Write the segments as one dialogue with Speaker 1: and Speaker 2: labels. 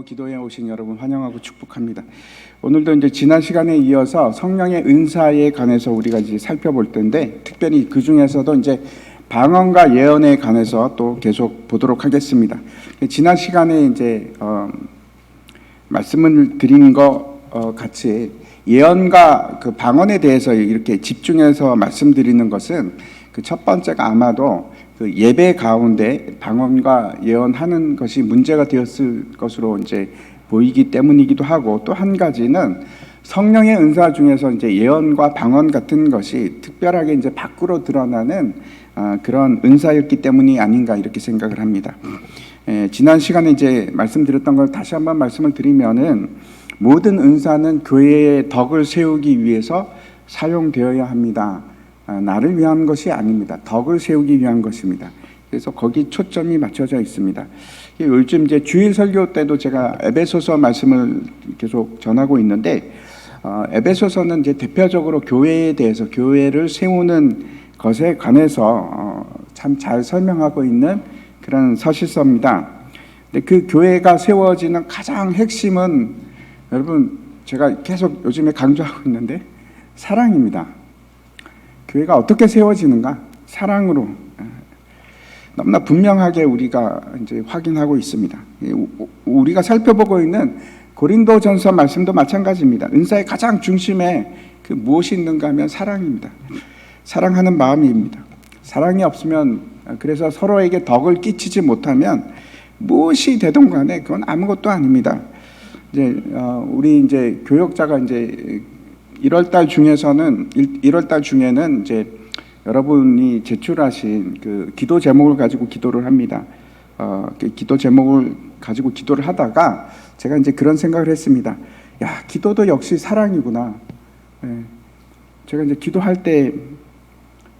Speaker 1: 주님으로 기도해 오신 여러분 환영하고 축복합니다. 오늘도 이제 지난 시간에 이어서 성령의 은사에 관해서 우리가 이제 살펴볼 텐데, 특별히 그 중에서도 이제 방언과 예언에 관해서 또 계속 보도록 하겠습니다. 지난 시간에 이제 말씀을 드린 것 같이 예언과 그 방언에 대해서 이렇게 집중해서 말씀드리는 것은 그 첫 번째가 아마도 그 예배 가운데 방언과 예언하는 것이 문제가 되었을 것으로 이제 보이기 때문이기도 하고, 또 한 가지는 성령의 은사 중에서 이제 예언과 방언 같은 것이 특별하게 이제 밖으로 드러나는 그런 은사였기 때문이 아닌가 이렇게 생각을 합니다. 지난 시간에 이제 말씀드렸던 걸 다시 한번 말씀을 드리면은, 모든 은사는 교회의 덕을 세우기 위해서 사용되어야 합니다. 나를 위한 것이 아닙니다. 덕을 세우기 위한 것입니다. 그래서 거기 초점이 맞춰져 있습니다. 요즘 이제 주일 설교 때도 제가 에베소서 말씀을 계속 전하고 있는데, 에베소서는 이제 대표적으로 교회에 대해서, 교회를 세우는 것에 관해서 참 잘 설명하고 있는 그런 서신서입니다. 근데 그 교회가 세워지는 가장 핵심은, 여러분 제가 계속 요즘에 강조하고 있는데, 사랑입니다. 교회가 어떻게 세워지는가? 사랑으로. 너무나 분명하게 우리가 이제 확인하고 있습니다. 우리가 살펴보고 있는 고린도전서 말씀도 마찬가지입니다. 은사의 가장 중심에 그 무엇이 있는가 하면 사랑입니다. 사랑하는 마음입니다. 사랑이 없으면, 그래서 서로에게 덕을 끼치지 못하면 무엇이 되든 간에 그건 아무것도 아닙니다. 이제 우리 이제 교역자가 이제 1월 달 중에는 이제 여러분이 제출하신 그 기도 제목을 가지고 기도를 합니다. 그 기도 제목을 가지고 기도를 하다가 제가 이제 그런 생각을 했습니다. 야, 기도도 역시 사랑이구나. 제가 이제 기도할 때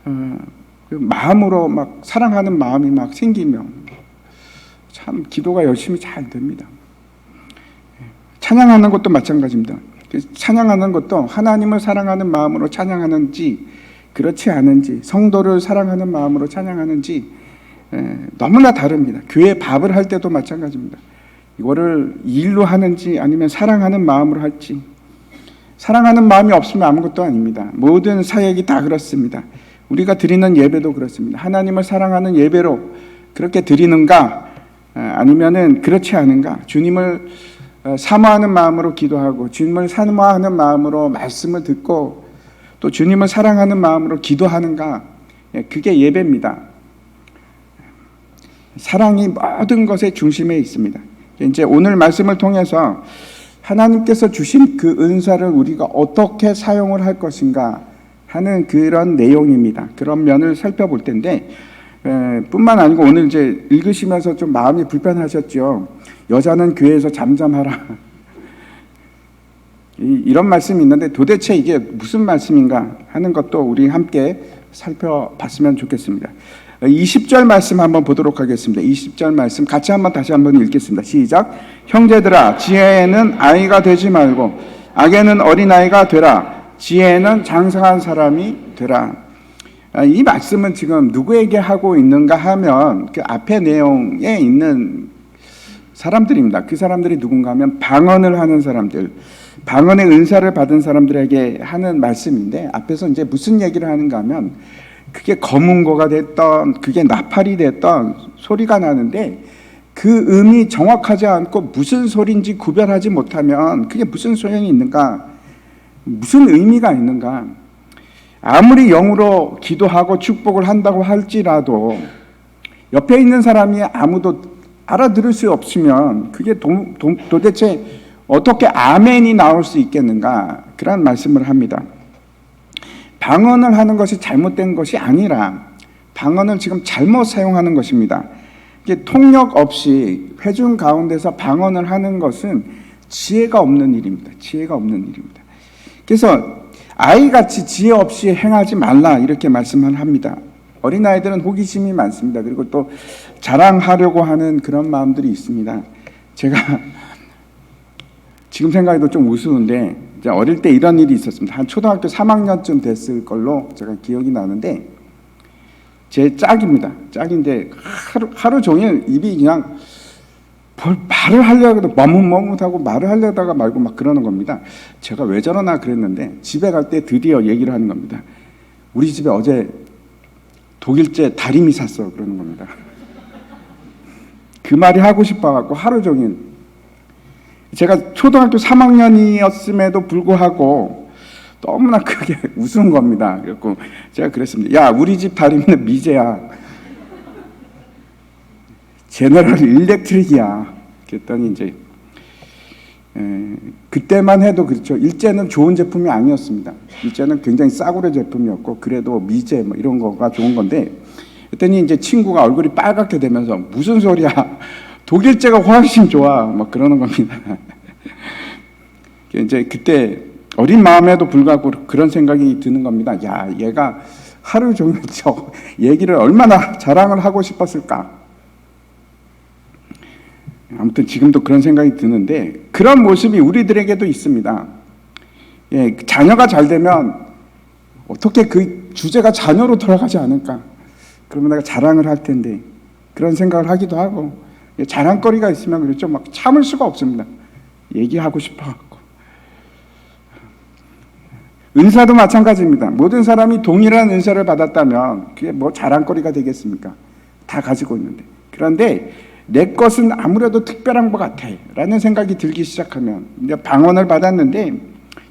Speaker 1: 그 마음으로 막 사랑하는 마음이 막 생기면 참 기도가 열심히 잘 됩니다. 찬양하는 것도 마찬가지입니다. 찬양하는 것도 하나님을 사랑하는 마음으로 찬양하는지, 그렇지 않은지, 성도를 사랑하는 마음으로 찬양하는지 너무나 다릅니다. 교회 밥을 할 때도 마찬가지입니다. 이거를 일로 하는지 아니면 사랑하는 마음으로 할지. 사랑하는 마음이 없으면 아무것도 아닙니다. 모든 사역이 다 그렇습니다. 우리가 드리는 예배도 그렇습니다. 하나님을 사랑하는 예배로 그렇게 드리는가, 아니면은 그렇지 않은가. 주님을 사모하는 마음으로 기도하고, 주님을 사모하는 마음으로 말씀을 듣고, 또 주님을 사랑하는 마음으로 기도하는가, 그게 예배입니다. 사랑이 모든 것의 중심에 있습니다. 이제 오늘 말씀을 통해서 하나님께서 주신 그 은사를 우리가 어떻게 사용을 할 것인가 하는 그런 내용입니다. 그런 면을 살펴볼 텐데, 뿐만 아니고 오늘 이제 읽으시면서 좀 마음이 불편하셨죠. 여자는 교회에서 잠잠하라. 이런 말씀이 있는데 도대체 이게 무슨 말씀인가 하는 것도 우리 함께 살펴봤으면 좋겠습니다. 20절 말씀 한번 보도록 하겠습니다. 20절 말씀 같이 다시 한번 읽겠습니다. 시작. 형제들아, 지혜에는 아이가 되지 말고 악에는 어린아이가 되라. 지혜에는 장성한 사람이 되라. 이 말씀은 지금 누구에게 하고 있는가 하면 그 앞에 내용에 있는 사람들입니다. 그 사람들이 누군가 하면 방언을 하는 사람들, 방언의 은사를 받은 사람들에게 하는 말씀인데, 앞에서 이제 무슨 얘기를 하는가 하면, 그게 검은고가 됐던, 그게 나팔이 됐던 소리가 나는데, 그 음이 정확하지 않고 무슨 소리인지 구별하지 못하면 그게 무슨 소용이 있는가, 무슨 의미가 있는가. 아무리 영으로 기도하고 축복을 한다고 할지라도 옆에 있는 사람이 아무도 알아들을 수 없으면 그게 도대체 어떻게 아멘이 나올 수 있겠는가, 그런 말씀을 합니다. 방언을 하는 것이 잘못된 것이 아니라 방언을 지금 잘못 사용하는 것입니다. 이게 통역 없이 회중 가운데서 방언을 하는 것은 지혜가 없는 일입니다. 지혜가 없는 일입니다. 그래서 아이같이 지혜 없이 행하지 말라, 이렇게 말씀을 합니다. 어린아이들은 호기심이 많습니다. 그리고 또 자랑하려고 하는 그런 마음들이 있습니다. 제가 지금 생각해도 좀 우스운데, 어릴 때 이런 일이 있었습니다. 한 초등학교 3학년쯤 됐을 걸로 제가 기억이 나는데, 제 짝입니다. 짝인데 하루 종일 입이 그냥 뭘 말을 하려고 머뭇머뭇하고 말을 하려다가 말고 막 그러는 겁니다. 제가 왜 저러나 그랬는데 집에 갈 때 드디어 얘기를 하는 겁니다. 우리 집에 어제 독일제 다리미 샀어 그러는 겁니다. 그 말이 하고 싶어갖고 하루 종일 제가 초등학교 3학년이었음에도 불구하고 너무나 크게 웃은 겁니다. 그래서 제가 그랬습니다. 야, 우리 집 다리미는 미제야. 제너럴 일렉트릭이야. 그랬더니 이제 그때만 해도 그렇죠. 일제는 좋은 제품이 아니었습니다. 일제는 굉장히 싸구려 제품이었고 그래도 미제 뭐 이런 거가 좋은 건데 그랬더니 이제 친구가 얼굴이 빨갛게 되면서 무슨 소리야? 독일제가 훨씬 좋아. 막 그러는 겁니다. 이제 그때 어린 마음에도 불구하고 그런 생각이 드는 겁니다. 야, 얘가 하루 종일 저 얘기를 얼마나 자랑을 하고 싶었을까? 아무튼 지금도 그런 생각이 드는데 그런 모습이 우리들에게도 있습니다. 예, 자녀가 잘 되면 어떻게 그 주제가 자녀로 돌아가지 않을까? 그러면 내가 자랑을 할 텐데 그런 생각을 하기도 하고 자랑거리가 있으면 그렇죠. 막 참을 수가 없습니다. 얘기하고 싶어갖고. 은사도 마찬가지입니다. 모든 사람이 동일한 은사를 받았다면 그게 뭐 자랑거리가 되겠습니까? 다 가지고 있는데. 그런데 내 것은 아무래도 특별한 것 같아 라는 생각이 들기 시작하면 이제 방언을 받았는데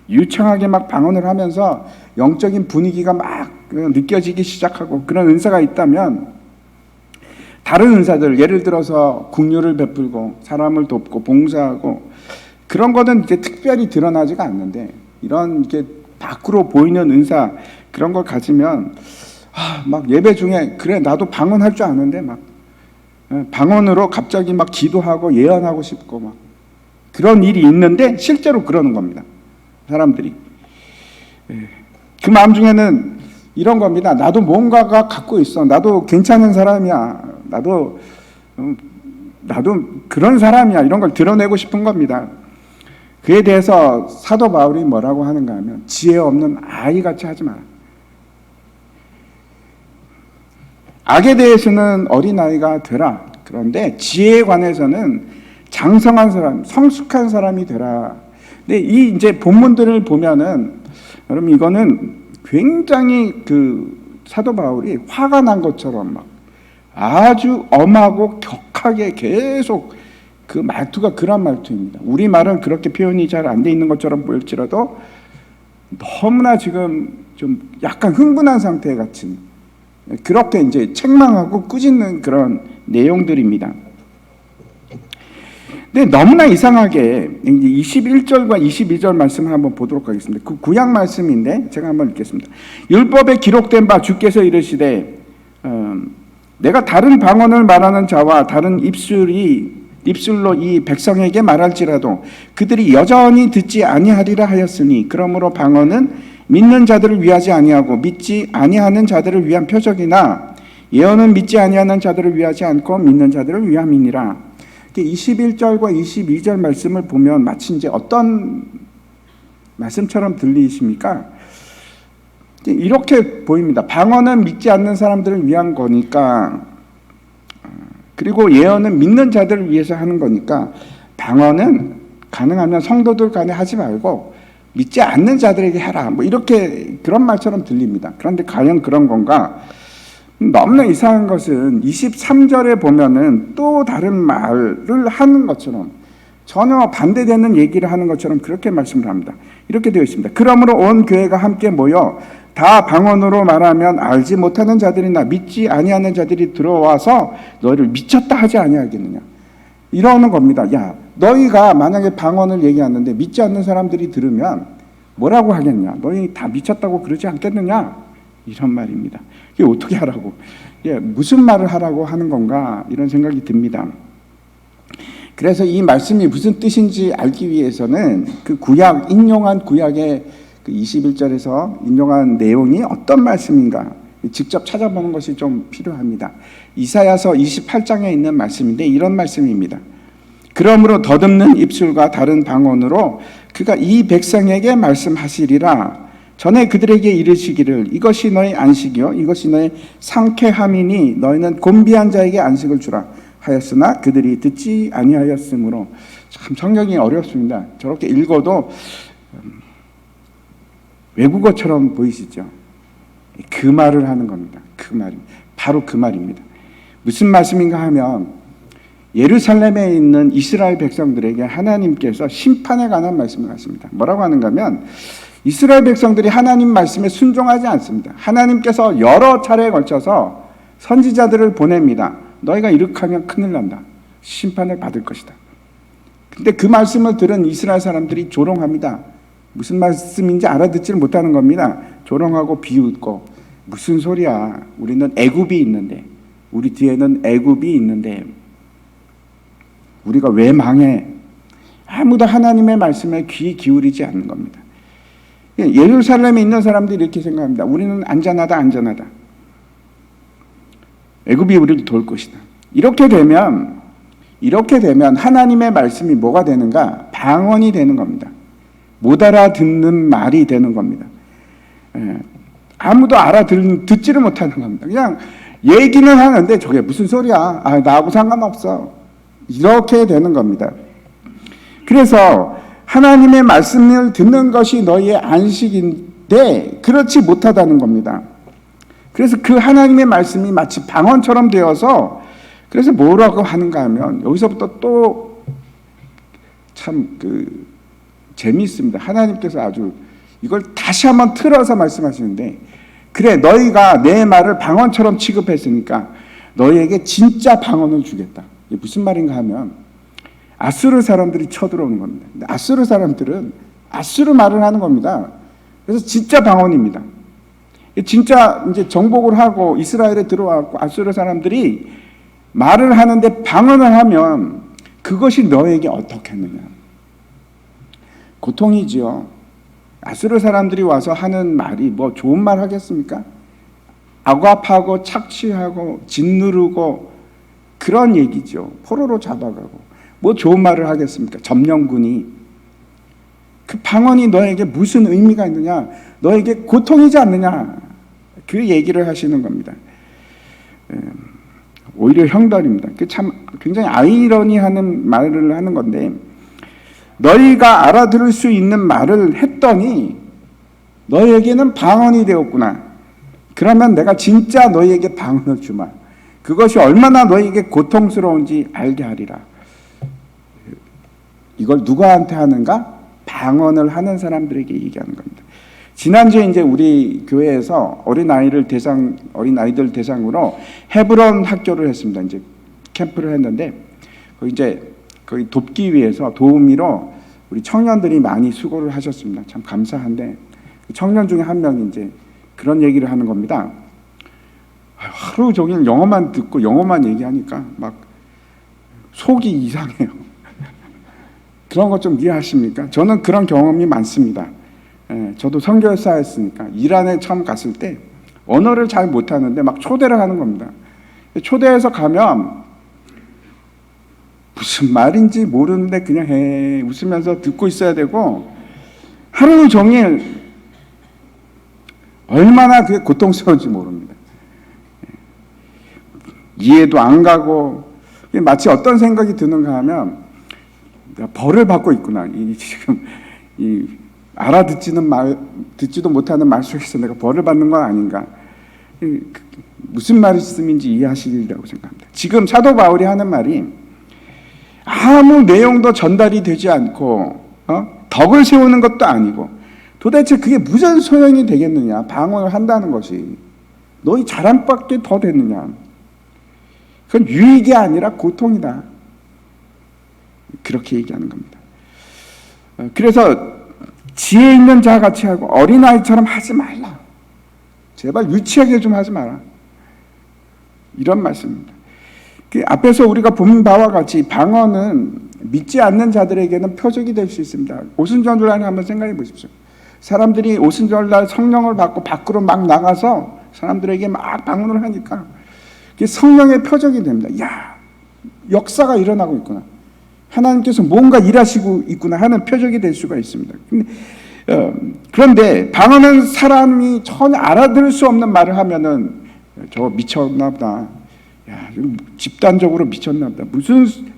Speaker 1: 유창하게 막 방언을 하면서 영적인 분위기가 막 느껴지기 시작하고 그런 은사가 있다면 다른 은사들 예를 들어서 긍휼을 베풀고 사람을 돕고 봉사하고 그런 거는 이제 특별히 드러나지가 않는데 이런 이게 밖으로 보이는 은사 그런 걸 가지면 막 예배 중에 그래 나도 방언할 줄 아는데 막 방언으로 갑자기 막 기도하고 예언하고 싶고 막 그런 일이 있는데 실제로 그러는 겁니다. 사람들이 그 마음 중에는 이런 겁니다. 나도 뭔가가 갖고 있어. 나도 괜찮은 사람이야. 나도 그런 사람이야. 이런 걸 드러내고 싶은 겁니다. 그에 대해서 사도 바울이 뭐라고 하는가 하면 지혜 없는 아이같이 하지 마라. 악에 대해서는 어린아이가 되라. 그런데 지혜에 관해서는 장성한 사람, 성숙한 사람이 되라. 근데 이 이제 본문들을 보면은 여러분 이거는 굉장히 그 사도 바울이 화가 난 것처럼 막 아주 엄하고 격하게 계속 그 말투가 그런 말투입니다. 우리 말은 그렇게 표현이 잘 안 돼 있는 것처럼 보일지라도 너무나 지금 좀 약간 흥분한 상태 같은 그렇게 이제 책망하고 꾸짖는 그런 내용들입니다. 근데 너무나 이상하게 21절과 22절 말씀을 한번 보도록 하겠습니다. 그 구약 말씀인데 제가 한번 읽겠습니다. 율법에 기록된 바 주께서 이르시되 내가 다른 방언을 말하는 자와 다른 입술로 이 백성에게 말할지라도 그들이 여전히 듣지 아니하리라 하였으니 그러므로 방언은 믿는 자들을 위하지 아니하고 믿지 아니하는 자들을 위한 표적이나 예언은 믿지 아니하는 자들을 위하지 않고 믿는 자들을 위함이니라. 21절과 22절 말씀을 보면 마치 이제 어떤 말씀처럼 들리십니까? 이렇게 보입니다. 방언은 믿지 않는 사람들을 위한 거니까 그리고 예언은 믿는 자들을 위해서 하는 거니까 방언은 가능하면 성도들 간에 하지 말고 믿지 않는 자들에게 해라. 뭐 이렇게 그런 말처럼 들립니다. 그런데 과연 그런 건가? 너무나 이상한 것은 23절에 보면은 또 다른 말을 하는 것처럼 전혀 반대되는 얘기를 하는 것처럼 그렇게 말씀을 합니다. 이렇게 되어 있습니다. 그러므로 온 교회가 함께 모여 다 방언으로 말하면 알지 못하는 자들이나 믿지 아니하는 자들이 들어와서 너희를 미쳤다 하지 아니하겠느냐. 이러는 겁니다. 야, 너희가 만약에 방언을 얘기하는데 믿지 않는 사람들이 들으면 뭐라고 하겠냐? 너희 다 미쳤다고 그러지 않겠느냐? 이런 말입니다. 이게 어떻게 하라고? 무슨 말을 하라고 하는 건가? 이런 생각이 듭니다. 그래서 이 말씀이 무슨 뜻인지 알기 위해서는 그 구약, 인용한 구약의 그 21절에서 인용한 내용이 어떤 말씀인가 직접 찾아보는 것이 좀 필요합니다. 이사야서 28장에 있는 말씀인데 이런 말씀입니다. 그러므로 더듬는 입술과 다른 방언으로 그가 이 백성에게 말씀하시리라. 전에 그들에게 이르시기를 이것이 너의 안식이요 이것이 너의 상쾌함이니 너희는 곤비한 자에게 안식을 주라. 하였으나 그들이 듣지 아니하였으므로. 참 성경이 어렵습니다. 저렇게 읽어도 외국어처럼 보이시죠? 그 말을 하는 겁니다. 그 말, 바로 그 말입니다. 무슨 말씀인가 하면 예루살렘에 있는 이스라엘 백성들에게 하나님께서 심판에 관한 말씀을 하십니다. 뭐라고 하는가 하면 이스라엘 백성들이 하나님 말씀에 순종하지 않습니다. 하나님께서 여러 차례에 걸쳐서 선지자들을 보냅니다. 너희가 이렇게 하면 큰일 난다. 심판을 받을 것이다. 근데 그 말씀을 들은 이스라엘 사람들이 조롱합니다. 무슨 말씀인지 알아듣지를 못하는 겁니다. 조롱하고 비웃고 무슨 소리야. 우리는 애굽이 있는데, 우리 뒤에는 애굽이 있는데 우리가 왜 망해? 아무도 하나님의 말씀에 귀 기울이지 않는 겁니다. 예루살렘에 있는 사람들이 이렇게 생각합니다. 우리는 안전하다, 안전하다. 애굽이 우리를 도울 것이다. 이렇게 되면 하나님의 말씀이 뭐가 되는가? 방언이 되는 겁니다. 못 알아듣는 말이 되는 겁니다. 아무도 듣지를 못하는 겁니다. 그냥 얘기는 하는데 저게 무슨 소리야? 나하고 상관없어. 이렇게 되는 겁니다. 그래서 하나님의 말씀을 듣는 것이 너희의 안식인데 그렇지 못하다는 겁니다. 그래서 그 하나님의 말씀이 마치 방언처럼 되어서, 그래서 뭐라고 하는가 하면 여기서부터 또 참 재미있습니다. 하나님께서 아주 이걸 다시 한번 틀어서 말씀하시는데, 그래 너희가 내 말을 방언처럼 취급했으니까 너희에게 진짜 방언을 주겠다. 이게 무슨 말인가 하면 아수르 사람들이 쳐들어오는 겁니다. 근데 아수르 사람들은 아수르 말을 하는 겁니다. 그래서 진짜 방언입니다. 진짜 이제 정복을 하고 이스라엘에 들어와서 아수르 사람들이 말을 하는데 방언을 하면 그것이 너에게 어떻겠느냐? 고통이지요. 아수르 사람들이 와서 하는 말이 뭐 좋은 말 하겠습니까? 억압하고 착취하고 짓누르고 그런 얘기죠. 포로로 잡아가고 뭐 좋은 말을 하겠습니까? 점령군이. 그 방언이 너에게 무슨 의미가 있느냐? 너에게 고통이지 않느냐? 그 얘기를 하시는 겁니다. 오히려 형벌입니다. 참 굉장히 아이러니하는 말을 하는 건데, 너희가 알아들을 수 있는 말을 했더니 너희에게는 방언이 되었구나. 그러면 내가 진짜 너희에게 방언을 주마. 그것이 얼마나 너희에게 고통스러운지 알게 하리라. 이걸 누구한테 하는가? 방언을 하는 사람들에게 얘기하는 겁니다. 지난주에 이제 우리 교회에서 어린아이들 대상으로 헤브론 학교를 했습니다. 이제 캠프를 했는데, 거기 돕기 위해서 도우미로 우리 청년들이 많이 수고를 하셨습니다. 참 감사한데, 청년 중에 한 명이 이제 그런 얘기를 하는 겁니다. 하루 종일 영어만 듣고 영어만 얘기하니까 막 속이 이상해요. 그런 것 좀 이해하십니까? 저는 그런 경험이 많습니다. 저도 선교사였으니까 이란에 처음 갔을 때 언어를 잘 못하는데 막 초대를 하는 겁니다. 초대해서 가면 무슨 말인지 모르는데 그냥 웃으면서 듣고 있어야 되고, 하루 종일 얼마나 그게 고통스러운지 모릅니다. 이해도 안 가고, 마치 어떤 생각이 드는가 하면 내가 벌을 받고 있구나. 지금 듣지도 못하는 말 속에서 내가 벌을 받는 건 아닌가. 무슨 말씀인지 이해하시리라고 생각합니다. 지금 사도 바울이 하는 말이 아무 내용도 전달이 되지 않고 덕을 세우는 것도 아니고, 도대체 그게 무슨 소용이 되겠느냐? 방언을 한다는 것이 너희 자랑밖에 더 됐느냐? 그건 유익이 아니라 고통이다. 그렇게 얘기하는 겁니다. 그래서 지혜 있는 자 같이 하고 어린아이처럼 하지 말라. 제발 유치하게 좀 하지 마라. 이런 말씀입니다. 앞에서 우리가 본 바와 같이 방언은 믿지 않는 자들에게는 표적이 될 수 있습니다. 오순절날 한번 생각해 보십시오. 사람들이 오순절날 성령을 받고 밖으로 막 나가서 사람들에게 막 방언을 하니까 그게 성령의 표적이 됩니다. 야, 역사가 일어나고 있구나. 하나님께서 뭔가 일하시고 있구나 하는 표적이 될 수가 있습니다. 그런데 방언은 사람이 전혀 알아들을 수 없는 말을 하면은 저 미쳤나 보다. 야, 집단적으로 미쳤나 보다.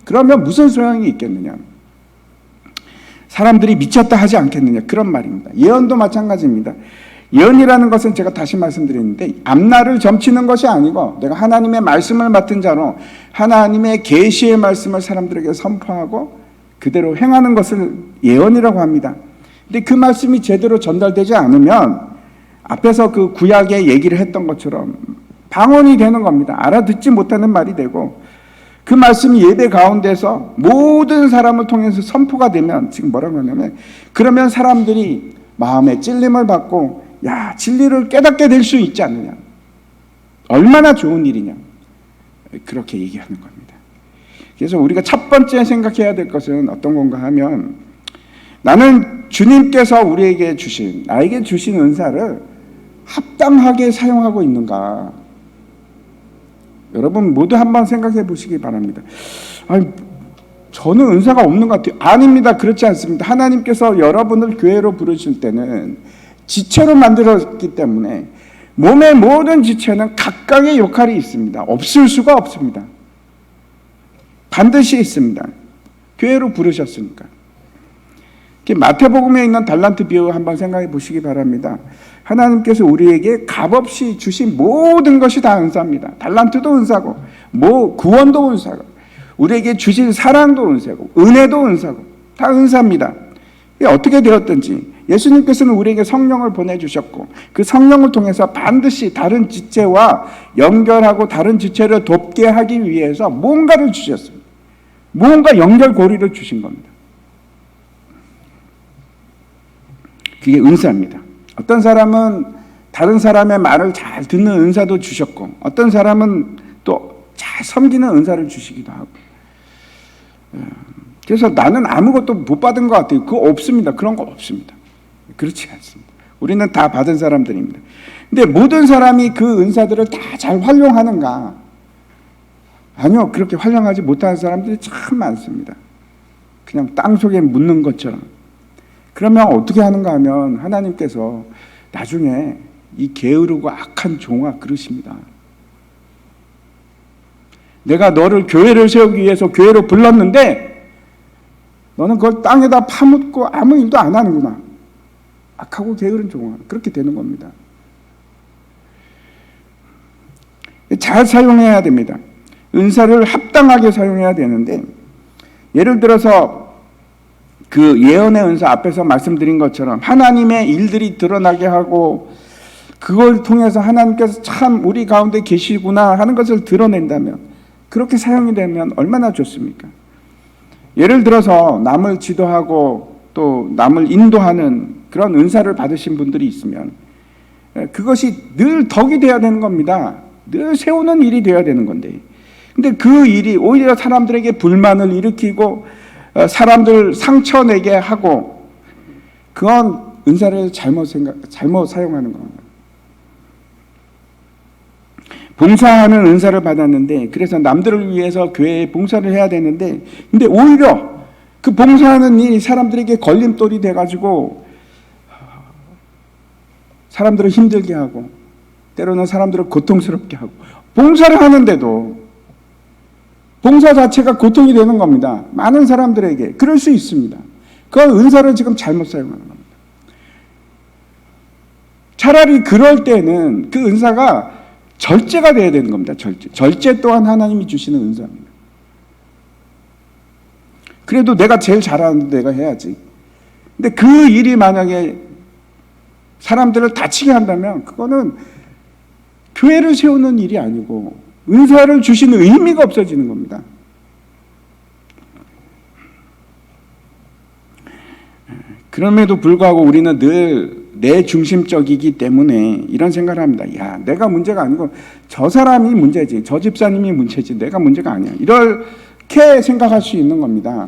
Speaker 1: 그러면 무슨 소용이 있겠느냐. 사람들이 미쳤다 하지 않겠느냐. 그런 말입니다. 예언도 마찬가지입니다. 예언이라는 것은 제가 다시 말씀드렸는데 앞날을 점치는 것이 아니고 내가 하나님의 말씀을 맡은 자로 하나님의 계시의 말씀을 사람들에게 선포하고 그대로 행하는 것을 예언이라고 합니다. 근데 그 말씀이 제대로 전달되지 않으면 앞에서 그 구약의 얘기를 했던 것처럼 방언이 되는 겁니다. 알아듣지 못하는 말이 되고 그 말씀이 예배 가운데서 모든 사람을 통해서 선포가 되면 지금 뭐라고 하냐면 그러면 사람들이 마음에 찔림을 받고 야, 진리를 깨닫게 될 수 있지 않느냐. 얼마나 좋은 일이냐. 그렇게 얘기하는 겁니다. 그래서 우리가 첫 번째 생각해야 될 것은 어떤 건가 하면 나는 주님께서 우리에게 주신, 나에게 주신 은사를 합당하게 사용하고 있는가. 여러분 모두 한번 생각해 보시기 바랍니다. 아니, 저는 은사가 없는 것 같아요. 아닙니다. 그렇지 않습니다. 하나님께서 여러분을 교회로 부르실 때는 지체로 만들었기 때문에 몸의 모든 지체는 각각의 역할이 있습니다. 없을 수가 없습니다. 반드시 있습니다. 교회로 부르셨으니까. 마태복음에 있는 달란트 비유 한번 생각해 보시기 바랍니다. 하나님께서 우리에게 값없이 주신 모든 것이 다 은사입니다. 달란트도 은사고, 구원도 은사고, 우리에게 주신 사랑도 은사고, 은혜도 은사고, 다 은사입니다. 이게 어떻게 되었든지 예수님께서는 우리에게 성령을 보내주셨고 그 성령을 통해서 반드시 다른 지체와 연결하고 다른 지체를 돕게 하기 위해서 뭔가를 주셨습니다. 뭔가 연결고리를 주신 겁니다. 그게 은사입니다. 어떤 사람은 다른 사람의 말을 잘 듣는 은사도 주셨고 어떤 사람은 또 잘 섬기는 은사를 주시기도 하고 그래서 나는 아무것도 못 받은 것 같아요. 그거 없습니다. 그런 거 없습니다. 그렇지 않습니다. 우리는 다 받은 사람들입니다. 근데 모든 사람이 그 은사들을 다 잘 활용하는가? 아니요. 그렇게 활용하지 못하는 사람들이 참 많습니다. 그냥 땅속에 묻는 것처럼. 그러면 어떻게 하는가 하면 하나님께서 나중에 이 게으르고 악한 종아 그러십니다. 내가 너를 교회를 세우기 위해서 교회로 불렀는데 너는 그걸 땅에다 파묻고 아무 일도 안 하는구나. 악하고 게으른 종아. 그렇게 되는 겁니다. 잘 사용해야 됩니다. 은사를 합당하게 사용해야 되는데 예를 들어서 그 예언의 은사 앞에서 말씀드린 것처럼 하나님의 일들이 드러나게 하고 그걸 통해서 하나님께서 참 우리 가운데 계시구나 하는 것을 드러낸다면 그렇게 사용이 되면 얼마나 좋습니까? 예를 들어서 남을 지도하고 또 남을 인도하는 그런 은사를 받으신 분들이 있으면 그것이 늘 덕이 되어야 되는 겁니다. 늘 세우는 일이 되어야 되는 건데 근데 그 일이 오히려 사람들에게 불만을 일으키고 사람들 상처내게 하고 그건 은사를 잘못 사용하는 겁니다. 봉사하는 은사를 받았는데 그래서 남들을 위해서 교회에 봉사를 해야 되는데 근데 오히려 그 봉사하는 일이 사람들에게 걸림돌이 돼가지고 사람들을 힘들게 하고 때로는 사람들을 고통스럽게 하고 봉사를 하는데도 봉사 자체가 고통이 되는 겁니다. 많은 사람들에게 그럴 수 있습니다. 그 은사를 지금 잘못 사용하는 겁니다. 차라리 그럴 때는 그 은사가 절제가 돼야 되는 겁니다. 절제 또한 하나님이 주시는 은사입니다. 그래도 내가 제일 잘하는데 내가 해야지. 근데 그 일이 만약에 사람들을 다치게 한다면 그거는 교회를 세우는 일이 아니고 은사를 주시는 의미가 없어지는 겁니다. 그럼에도 불구하고 우리는 늘 내 중심적이기 때문에 이런 생각을 합니다. 야, 내가 문제가 아니고 저 사람이 문제지, 저 집사님이 문제지, 내가 문제가 아니야. 이렇게 생각할 수 있는 겁니다.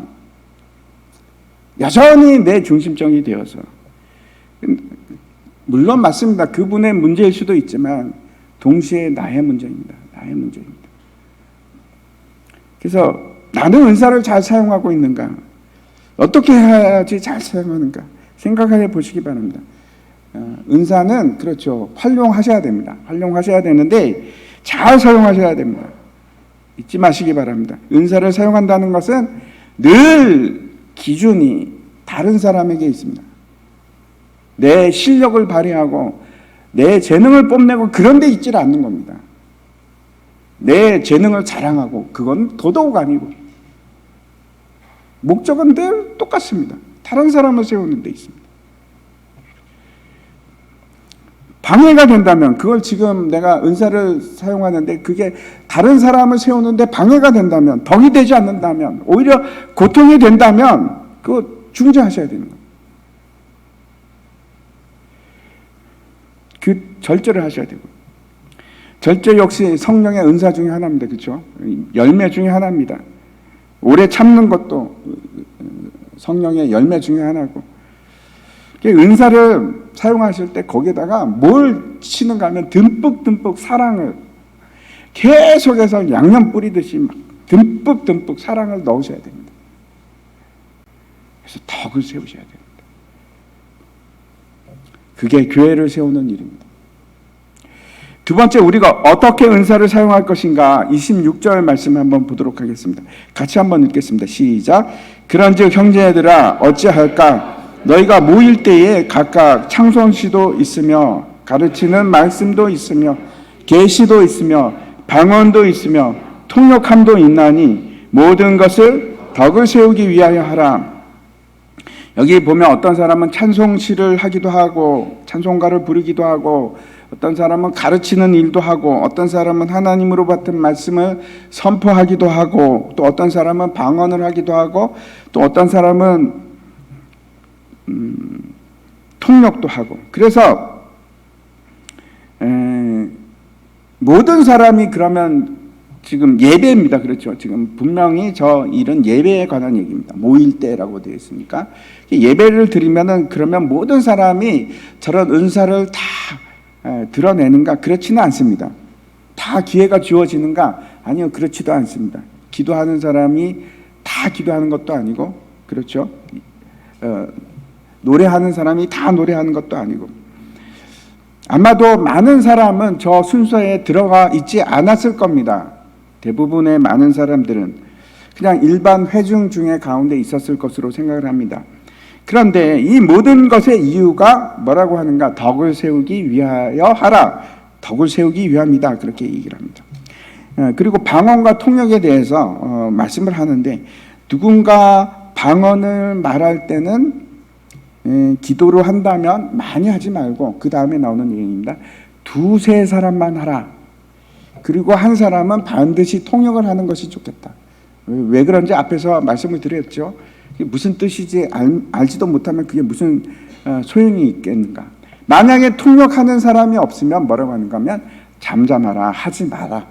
Speaker 1: 여전히 내 중심적이 되어서. 물론 맞습니다. 그분의 문제일 수도 있지만 동시에 나의 문제입니다. 나의 문제입니다. 그래서 나는 은사를 잘 사용하고 있는가? 어떻게 해야지 잘 사용하는가? 생각해 보시기 바랍니다. 은사는 그렇죠. 활용하셔야 됩니다. 활용하셔야 되는데 잘 사용하셔야 됩니다. 잊지 마시기 바랍니다. 은사를 사용한다는 것은 늘 기준이 다른 사람에게 있습니다. 내 실력을 발휘하고 내 재능을 뽐내고 그런 데 있지 않는 겁니다. 내 재능을 자랑하고 그건 더더욱 아니고 목적은 늘 똑같습니다. 다른 사람을 세우는 데 있습니다. 방해가 된다면 그걸 지금 내가 은사를 사용하는데 그게 다른 사람을 세우는데 방해가 된다면, 덕이 되지 않는다면, 오히려 고통이 된다면 그거 중재하셔야 되는 거예요. 그 절제를 하셔야 되고, 절제 역시 성령의 은사 중에 하나입니다. 그렇죠? 열매 중에 하나입니다. 오래 참는 것도 성령의 열매 중에 하나고, 은사를 사용하실 때 거기에다가 뭘 치는가 하면 듬뿍 사랑을 계속해서 양념 뿌리듯이 막 듬뿍 사랑을 넣으셔야 됩니다. 그래서 덕을 세우셔야 됩니다. 그게 교회를 세우는 일입니다. 두 번째, 우리가 어떻게 은사를 사용할 것인가 26절 말씀 한번 보도록 하겠습니다. 같이 한번 읽겠습니다. 시작. 그런즉 형제들아 어찌할까? 너희가 모일 때에 각각 창송시도 있으며 가르치는 말씀도 있으며 계시도 있으며 방언도 있으며 통역함도 있나니 모든 것을 덕을 세우기 위하여 하라. 여기 보면 어떤 사람은 찬송시를 하기도 하고 찬송가를 부르기도 하고, 어떤 사람은 가르치는 일도 하고, 어떤 사람은 하나님으로 받은 말씀을 선포하기도 하고, 또 어떤 사람은 방언을 하기도 하고, 또 어떤 사람은 통역도 하고. 그래서 모든 사람이 그러면 지금 예배입니다. 그렇죠? 지금 분명히 저 일은 예배에 관한 얘기입니다. 모일 때라고 되어 있으니까 예배를 드리면은 그러면 모든 사람이 저런 은사를 다 드러내는가? 그렇지는 않습니다. 다 기회가 주어지는가? 아니요, 그렇지도 않습니다. 기도하는 사람이 다 기도하는 것도 아니고, 그렇죠? 노래하는 사람이 다 노래하는 것도 아니고, 아마도 많은 사람은 저 순서에 들어가 있지 않았을 겁니다. 대부분의 많은 사람들은 그냥 일반 회중 중에 가운데 있었을 것으로 생각을 합니다. 그런데 이 모든 것의 이유가 뭐라고 하는가? 덕을 세우기 위하여 하라. 덕을 세우기 위함이다. 그렇게 얘기를 합니다. 그리고 방언과 통역에 대해서 말씀을 하는데, 누군가 방언을 말할 때는 기도를 한다면 많이 하지 말고 그 다음에 나오는 얘기입니다. 두세 사람만 하라. 그리고 한 사람은 반드시 통역을 하는 것이 좋겠다. 왜 그런지 앞에서 말씀을 드렸죠. 그게 무슨 뜻이지 알지도 못하면 그게 무슨 소용이 있겠는가. 만약에 통역하는 사람이 없으면 뭐라고 하는가 하면 잠잠하라, 하지 마라.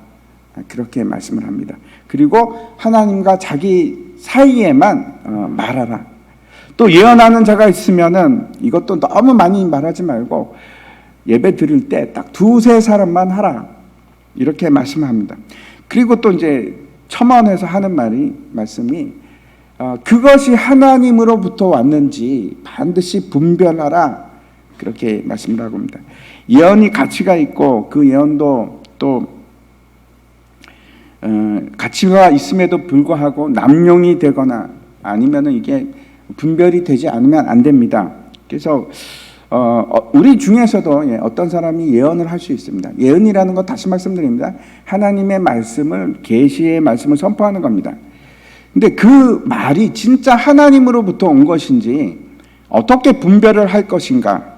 Speaker 1: 그렇게 말씀을 합니다. 그리고 하나님과 자기 사이에만 말하라. 또 예언하는 자가 있으면은 이것도 너무 많이 말하지 말고 예배 드릴 때 딱 두세 사람만 하라. 이렇게 말씀합니다. 그리고 또 이제 첨언해서 하는 말씀이 그것이 하나님으로부터 왔는지 반드시 분별하라. 그렇게 말씀을 하고 합니다. 예언이 가치가 있고 그 예언도 또 가치가 있음에도 불구하고 남용이 되거나 아니면은 이게 분별이 되지 않으면 안 됩니다. 그래서 우리 중에서도 어떤 사람이 예언을 할 수 있습니다. 예언이라는 것 다시 말씀드립니다. 하나님의 말씀을, 계시의 말씀을 선포하는 겁니다. 근데 그 말이 진짜 하나님으로부터 온 것인지 어떻게 분별을 할 것인가,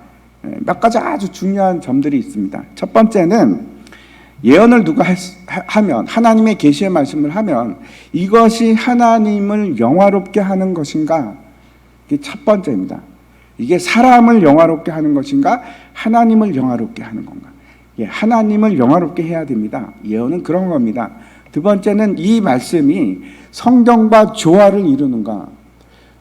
Speaker 1: 몇 가지 아주 중요한 점들이 있습니다. 첫 번째는 예언을 누가 하면, 하나님의 계시의 말씀을 하면 이것이 하나님을 영화롭게 하는 것인가, 이게 첫 번째입니다. 이게 사람을 영화롭게 하는 것인가, 하나님을 영화롭게 하는 건가. 하나님을 영화롭게 해야 됩니다. 예언은 그런 겁니다. 두 번째는 이 말씀이 성경과 조화를 이루는가.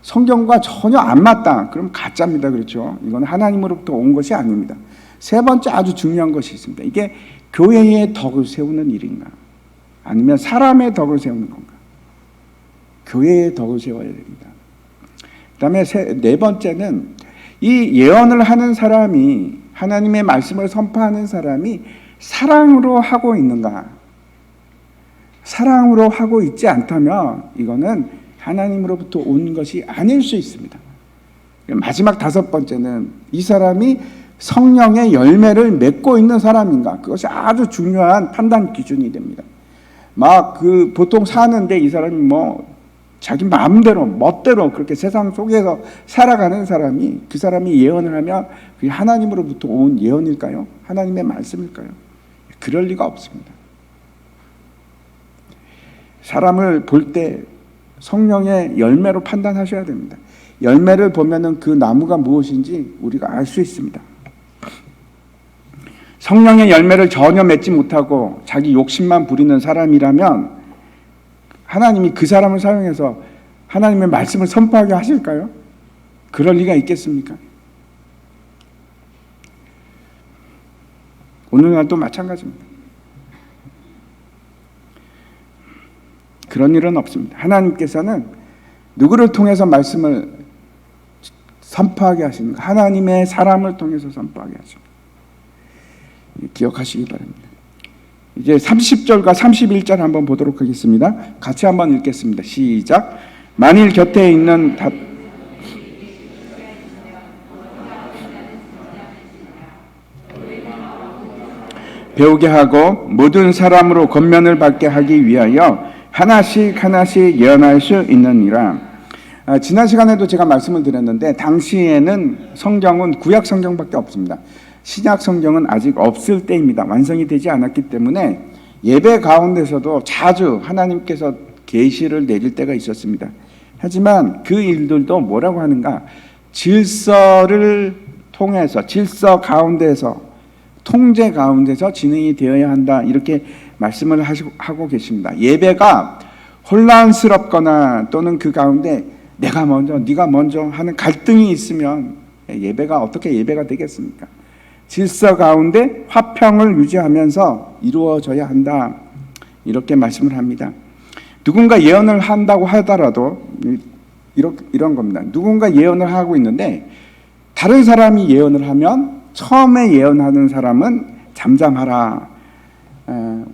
Speaker 1: 성경과 전혀 안 맞다. 그럼 가짜입니다. 그렇죠? 이건 하나님으로부터 온 것이 아닙니다. 세 번째 아주 중요한 것이 있습니다. 이게 교회의 덕을 세우는 일인가, 아니면 사람의 덕을 세우는 건가. 교회의 덕을 세워야 됩니다. 그 다음에 네 번째는 이 예언을 하는 사람이, 하나님의 말씀을 선포하는 사람이 사랑으로 하고 있는가. 사랑으로 하고 있지 않다면 이거는 하나님으로부터 온 것이 아닐 수 있습니다. 마지막 5번째는 이 사람이 성령의 열매를 맺고 있는 사람인가? 그것이 아주 중요한 판단 기준이 됩니다. 보통 사는데 이 사람이 자기 마음대로 멋대로 그렇게 세상 속에서 살아가는 사람이, 그 사람이 예언을 하면 그게 하나님으로부터 온 예언일까요? 하나님의 말씀일까요? 그럴 리가 없습니다. 사람을 볼 때 성령의 열매로 판단하셔야 됩니다. 열매를 보면은 그 나무가 무엇인지 우리가 알 수 있습니다. 성령의 열매를 전혀 맺지 못하고 자기 욕심만 부리는 사람이라면 하나님이 그 사람을 사용해서 하나님의 말씀을 선포하게 하실까요? 그럴 리가 있겠습니까? 오늘날도 마찬가지입니다. 그런 일은 없습니다. 하나님께서는 누구를 통해서 말씀을 선포하게 하시는가? 하나님의 사람을 통해서 선포하게 하십니다. 기억하시기 바랍니다. 이제 30절과 31절 한번 보도록 하겠습니다. 같이 한번 읽겠습니다. 시작. 만일 곁에 있는 배우게 하고 모든 사람으로 권면을 받게 하기 위하여 하나씩 예언할 수 있느니라. 지난 시간에도 제가 말씀을 드렸는데 당시에는 성경은 구약 성경밖에 없습니다. 신약 성경은 아직 없을 때입니다. 완성이 되지 않았기 때문에 예배 가운데서도 자주 하나님께서 계시를 내릴 때가 있었습니다. 하지만 그 일들도 뭐라고 하는가? 질서를 통해서, 질서 가운데서, 통제 가운데서 진행이 되어야 한다, 이렇게 말씀을 하고 계십니다. 예배가 혼란스럽거나 또는 그 가운데 내가 먼저, 네가 먼저 하는 갈등이 있으면 예배가 어떻게 예배가 되겠습니까? 질서 가운데 화평을 유지하면서 이루어져야 한다, 이렇게 말씀을 합니다. 누군가 예언을 한다고 하더라도 이런 겁니다. 누군가 예언을 하고 있는데 다른 사람이 예언을 하면 처음에 예언하는 사람은 잠잠하라,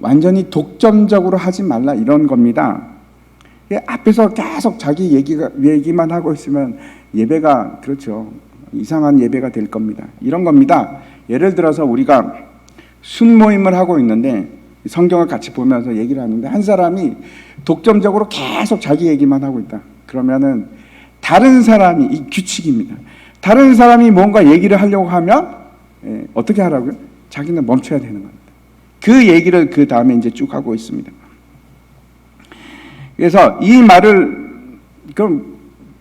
Speaker 1: 완전히 독점적으로 하지 말라, 이런 겁니다. 앞에서 계속 자기 얘기만 하고 있으면 예배가, 그렇죠, 이상한 예배가 될 겁니다. 이런 겁니다. 예를 들어서 우리가 순모임을 하고 있는데 성경을 같이 보면서 얘기를 하는데 한 사람이 독점적으로 계속 자기 얘기만 하고 있다. 그러면은 다른 사람이, 이 규칙입니다. 다른 사람이 뭔가 얘기를 하려고 하면 어떻게 하라고요? 자기는 멈춰야 되는 겁니다. 그 얘기를 그 다음에 이제 쭉 하고 있습니다. 그래서 이 말을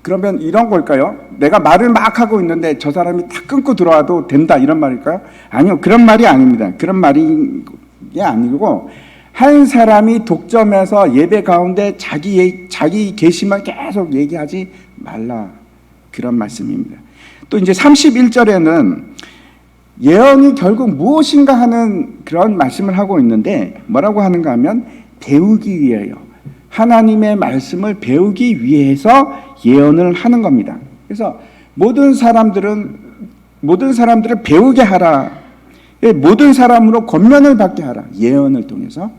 Speaker 1: 그러면 이런 걸까요? 내가 말을 막 하고 있는데 저 사람이 다 끊고 들어와도 된다, 이런 말일까요? 아니요, 그런 말이 아닙니다. 그런 말이 아니고 한 사람이 독점해서 예배 가운데 자기 계시만 계속 얘기하지 말라, 그런 말씀입니다. 또 이제 31절에는 예언이 결국 무엇인가 하는 그런 말씀을 하고 있는데 뭐라고 하는가 하면 배우기 위하여, 하나님의 말씀을 배우기 위해서 예언을 하는 겁니다. 그래서 모든 사람들을 배우게 하라, 모든 사람으로 권면을 받게 하라, 예언을 통해서,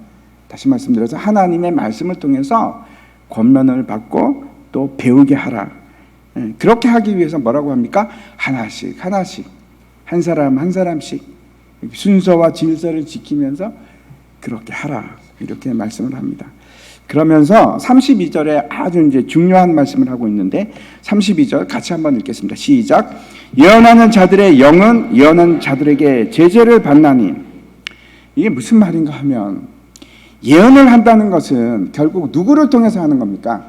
Speaker 1: 다시 말씀드려서 하나님의 말씀을 통해서 권면을 받고 또 배우게 하라. 그렇게 하기 위해서 뭐라고 합니까? 하나씩 한 사람 한 사람씩 순서와 질서를 지키면서 그렇게 하라, 이렇게 말씀을 합니다. 그러면서 32절에 아주 이제 중요한 말씀을 하고 있는데 32절 같이 한번 읽겠습니다. 시작. 예언하는 자들의 영은 예언하는 자들에게 제재를 받나니. 이게 무슨 말인가 하면 예언을 한다는 것은 결국 누구를 통해서 하는 겁니까?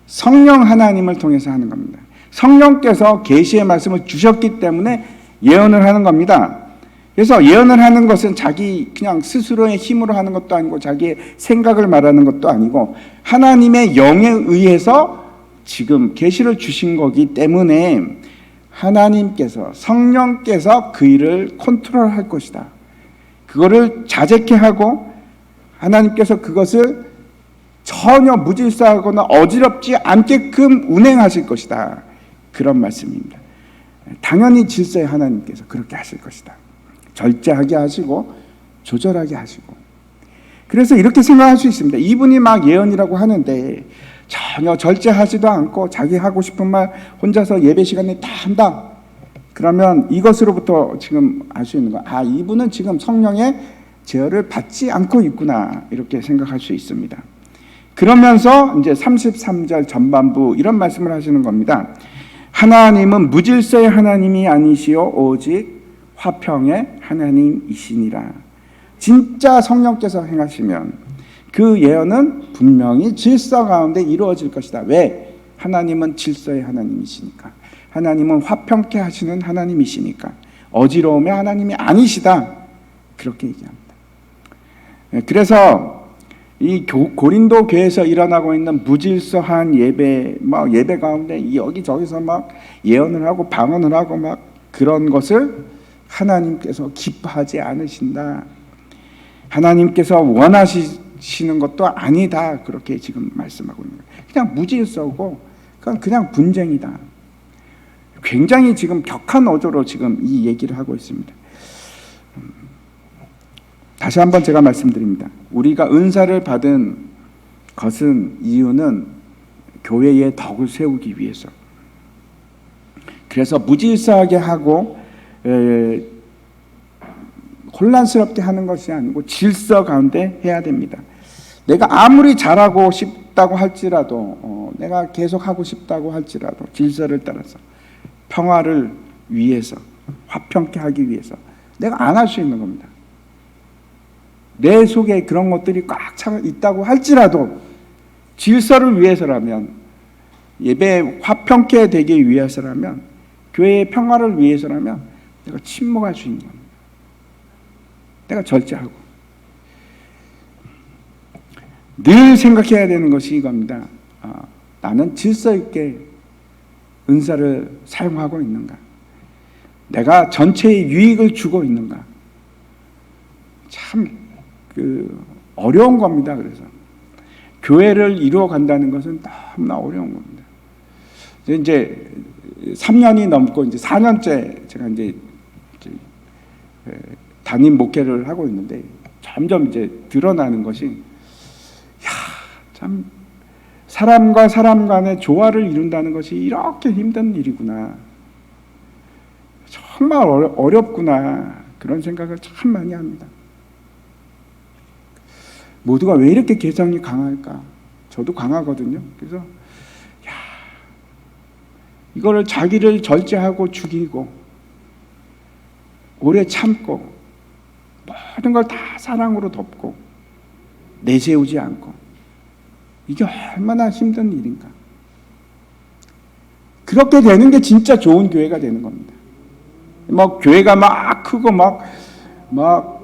Speaker 1: 성령 하나님을 통해서 하는 겁니다. 성령께서 계시의 말씀을 주셨기 때문에 예언을 하는 겁니다. 그래서 예언을 하는 것은 자기 그냥 스스로의 힘으로 하는 것도 아니고 자기의 생각을 말하는 것도 아니고 하나님의 영에 의해서 지금 계시를 주신 거기 때문에 하나님께서, 성령께서 그 일을 컨트롤할 것이다. 그거를 자제케 하고 하나님께서 그것을 전혀 무질서하거나 어지럽지 않게끔 운행하실 것이다, 그런 말씀입니다. 당연히 질서에 하나님께서 그렇게 하실 것이다. 절제하게 하시고 조절하게 하시고. 그래서 이렇게 생각할 수 있습니다. 이분이 막 예언이라고 하는데 전혀 절제하지도 않고 자기 하고 싶은 말 혼자서 예배 시간에 다 한다. 그러면 이것으로부터 지금 알 수 있는 거, 아, 이분은 지금 성령의 제어를 받지 않고 있구나, 이렇게 생각할 수 있습니다. 그러면서 이제 33절 전반부 이런 말씀을 하시는 겁니다. 하나님은 무질서의 하나님이 아니시오 오직 화평의 하나님이시니라. 진짜 성령께서 행하시면 그 예언은 분명히 질서 가운데 이루어질 것이다. 왜? 하나님은 질서의 하나님이시니까. 하나님은 화평케 하시는 하나님이시니까. 어지러움의 하나님이 아니시다. 그렇게 얘기합니다. 그래서 이 고린도 교회에서 일어나고 있는 무질서한 예배 가운데 여기저기서 막 예언을 하고 방언을 하고 막 그런 것을 하나님께서 기뻐하지 않으신다. 하나님께서 원하시는 것도 아니다. 그렇게 지금 말씀하고 있는 거예요. 그냥 무질서고 그냥 분쟁이다. 굉장히 지금 격한 어조로 지금 이 얘기를 하고 있습니다. 다시 한번 제가 말씀드립니다. 우리가 은사를 받은 것은 이유는 교회의 덕을 세우기 위해서. 그래서 무질서하게 하고 혼란스럽게 하는 것이 아니고 질서 가운데 해야 됩니다. 내가 아무리 잘하고 싶다고 할지라도 내가 계속 하고 싶다고 할지라도 질서를 따라서 평화를 위해서 화평케 하기 위해서 내가 안 할 수 있는 겁니다. 내 속에 그런 것들이 꽉 차 있다고 할지라도 질서를 위해서라면, 예배 화평케 되기 위해서라면, 교회의 평화를 위해서라면 내가 침묵할 수 있는 겁니다. 내가 절제하고. 늘 생각해야 되는 것이 이겁니다. 나는 질서 있게 은사를 사용하고 있는가? 내가 전체의 유익을 주고 있는가? 참 어려운 겁니다. 그래서 교회를 이루어 간다는 것은 너무나 어려운 겁니다. 이제 3년이 넘고 이제 4년째 제가 이제 담임 목회를 하고 있는데 점점 이제 드러나는 것이, 참 사람과 사람 간의 조화를 이룬다는 것이 이렇게 힘든 일이구나. 정말 어렵구나. 그런 생각을 참 많이 합니다. 모두가 왜 이렇게 개성이 강할까? 저도 강하거든요. 그래서 이거를 자기를 절제하고 죽이고 오래 참고 모든 걸 다 사랑으로 덮고 내세우지 않고, 이게 얼마나 힘든 일인가. 그렇게 되는 게 진짜 좋은 교회가 되는 겁니다. 교회가 막 크고 막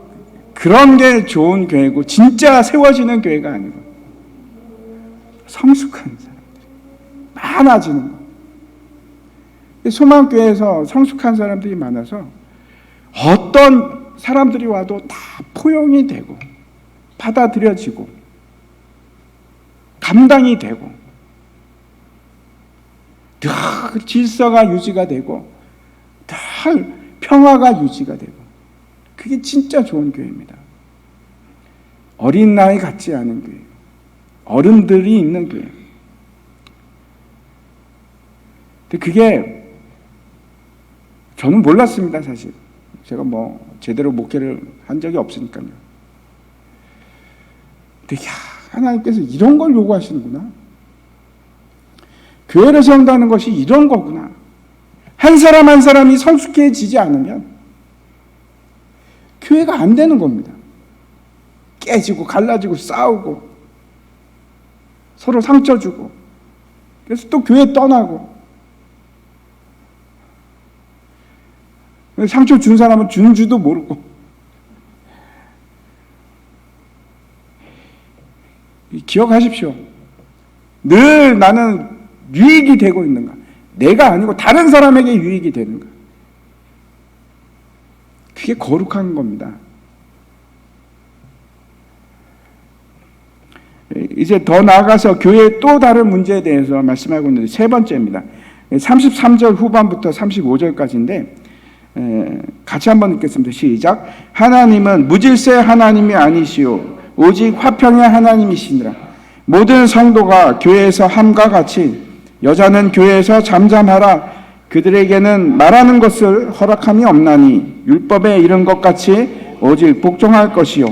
Speaker 1: 그런 게 좋은 교회고, 진짜 세워지는 교회가 아니고 성숙한 사람들이 많아지는 거. 소망교회에서 성숙한 사람들이 많아서 어떤 사람들이 와도 다 포용이 되고 받아들여지고 감당이 되고 늘 질서가 유지가 되고 늘 평화가 유지가 되고, 그게 진짜 좋은 교회입니다. 어린 나이 같지 않은 교회, 어른들이 있는 교회. 근데 그게 저는 몰랐습니다. 사실 제가 제대로 목회를 한 적이 없으니까요. 근데 하나님께서 이런 걸 요구하시는구나. 교회를 세운다는 것이 이런 거구나. 한 사람 한 사람이 성숙해지지 않으면 교회가 안 되는 겁니다. 깨지고 갈라지고 싸우고 서로 상처 주고, 그래서 또 교회 떠나고, 상처 준 사람은 준 줄도 모르고. 기억하십시오. 늘 나는 유익이 되고 있는가? 내가 아니고 다른 사람에게 유익이 되는가? 그게 거룩한 겁니다. 이제 더 나아가서 교회의 또 다른 문제에 대해서 말씀하고 있는데, 세 번째입니다. 33절 후반부터 35절까지인데 같이 한번 읽겠습니다. 시작. 하나님은 무질서의 하나님이 아니시오 오직 화평의 하나님이시니라. 모든 성도가 교회에서 함과 같이 여자는 교회에서 잠잠하라. 그들에게는 말하는 것을 허락함이 없나니 율법에 이른 것 같이 오직 복종할 것이요.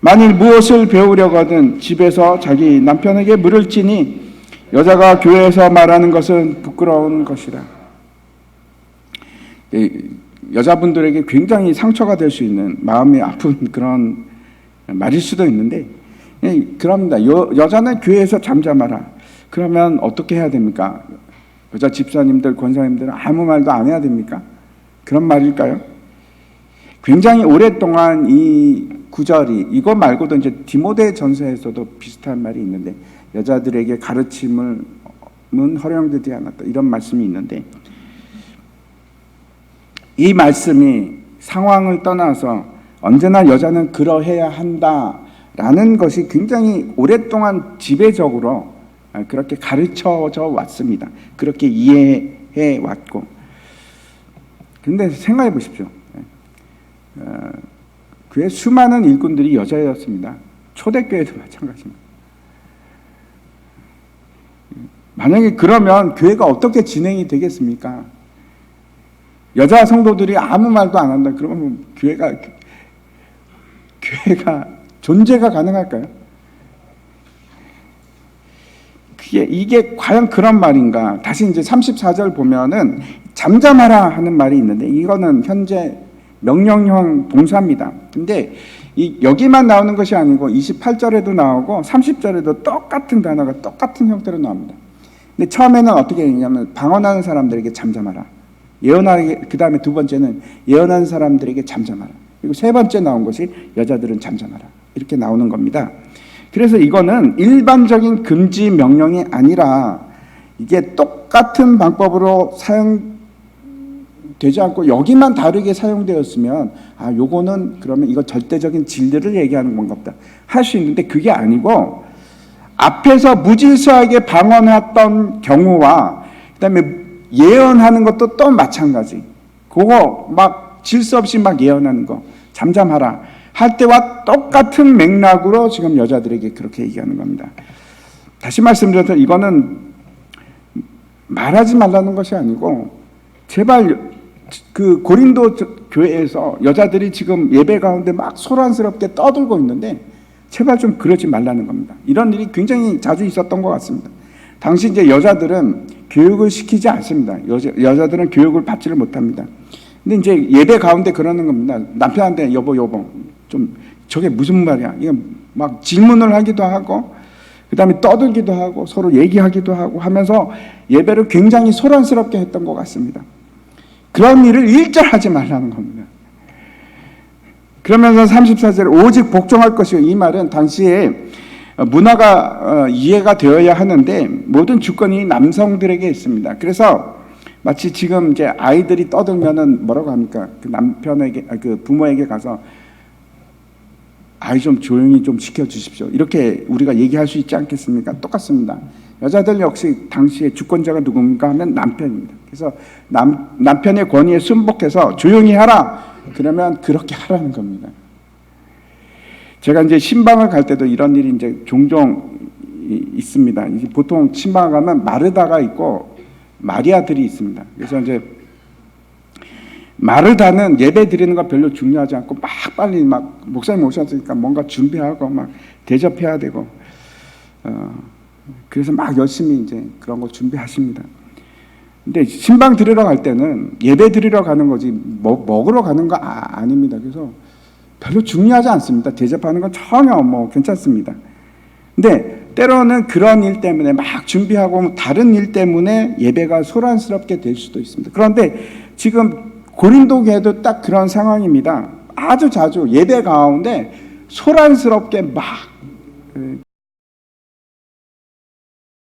Speaker 1: 만일 무엇을 배우려거든 집에서 자기 남편에게 물을지니 여자가 교회에서 말하는 것은 부끄러운 것이라. 여자분들에게 굉장히 상처가 될 수 있는 마음이 아픈 그런 말일 수도 있는데, 그럽니다. 여자는 교회에서 잠잠하라. 그러면 어떻게 해야 됩니까? 여자 집사님들, 권사님들은 아무 말도 안 해야 됩니까? 그런 말일까요? 굉장히 오랫동안 이 구절이, 이거 말고도 이제 디모데 전서에서도 비슷한 말이 있는데, 여자들에게 가르침은 허용되지 않았다, 이런 말씀이 있는데, 이 말씀이 상황을 떠나서 언제나 여자는 그러해야 한다라는 것이 굉장히 오랫동안 지배적으로 그렇게 가르쳐져 왔습니다. 그렇게 이해해 왔고. 그런데 생각해 보십시오. 교회 수많은 일꾼들이 여자였습니다. 초대교회도 마찬가지입니다. 만약에 그러면 교회가 어떻게 진행이 되겠습니까? 여자 성도들이 아무 말도 안 한다. 그러면 교회가 존재가 가능할까요? 이게 과연 그런 말인가? 다시 이제 34절 보면은 잠잠하라 하는 말이 있는데, 이거는 현재 명령형 동사입니다. 근데 여기만 나오는 것이 아니고 28절에도 나오고 30절에도 똑같은 단어가 똑같은 형태로 나옵니다. 근데 처음에는 어떻게 했냐면 방언하는 사람들에게 잠잠하라. 예언하게, 그 다음에 두 번째는 예언하는 사람들에게 잠잠하라. 그리고 세 번째 나온 것이 여자들은 잠잠하라. 이렇게 나오는 겁니다. 그래서 이거는 일반적인 금지 명령이 아니라 이게 똑같은 방법으로 사용되지 않고 여기만 다르게 사용되었으면 요거는 그러면 이거 절대적인 진리를 얘기하는 건가 보다 할 수 있는데, 그게 아니고 앞에서 무질서하게 방언했던 경우와 그다음에 예언하는 것도 또 마찬가지. 그거 막 질서 없이 막 예언하는 거, 잠잠하라 할 때와 똑같은 맥락으로 지금 여자들에게 그렇게 얘기하는 겁니다. 다시 말씀드려서 이거는 말하지 말라는 것이 아니고, 제발 그 고린도 교회에서 여자들이 지금 예배 가운데 막 소란스럽게 떠들고 있는데 제발 좀 그러지 말라는 겁니다. 이런 일이 굉장히 자주 있었던 것 같습니다. 당시 이제 여자들은 교육을 시키지 않습니다. 여자들은 교육을 받지를 못합니다. 근데 이제 예배 가운데 그러는 겁니다. 남편한테 여보 좀 저게 무슨 말이야? 이거 막 질문을 하기도 하고, 그 다음에 떠들기도 하고 서로 얘기하기도 하고 하면서 예배를 굉장히 소란스럽게 했던 것 같습니다. 그런 일을 일절하지 말라는 겁니다. 그러면서 34절에 오직 복종할 것이요. 이 말은 당시에 문화가 이해가 되어야 하는데 모든 주권이 남성들에게 있습니다. 그래서 마치 지금 이제 아이들이 떠들면은 뭐라고 합니까? 그 남편에게, 그 부모에게 가서 아이 좀 조용히 좀 시켜주십시오. 이렇게 우리가 얘기할 수 있지 않겠습니까? 똑같습니다. 여자들 역시 당시에 주권자가 누군가 하면 남편입니다. 그래서 남편의 권위에 순복해서 조용히 하라. 그러면 그렇게 하라는 겁니다. 제가 이제 신방을 갈 때도 이런 일이 이제 종종 있습니다. 이제 보통 신방을 가면 마르다가 있고 마리아들이 있습니다. 그래서 이제 마르다는 예배 드리는 거 별로 중요하지 않고 막 빨리 막 목사님 오셨으니까 뭔가 준비하고 막 대접해야 되고, 그래서 막 열심히 이제 그런 거 준비하십니다. 근데 신방 드리러 갈 때는 예배 드리러 가는 거지 먹으러 가는 거 아닙니다. 그래서 별로 중요하지 않습니다. 대접하는 건 전혀 괜찮습니다. 근데 때로는 그런 일 때문에 막 준비하고 다른 일 때문에 예배가 소란스럽게 될 수도 있습니다. 그런데 지금 고린도 교회도 딱 그런 상황입니다. 아주 자주 예배 가운데 소란스럽게 막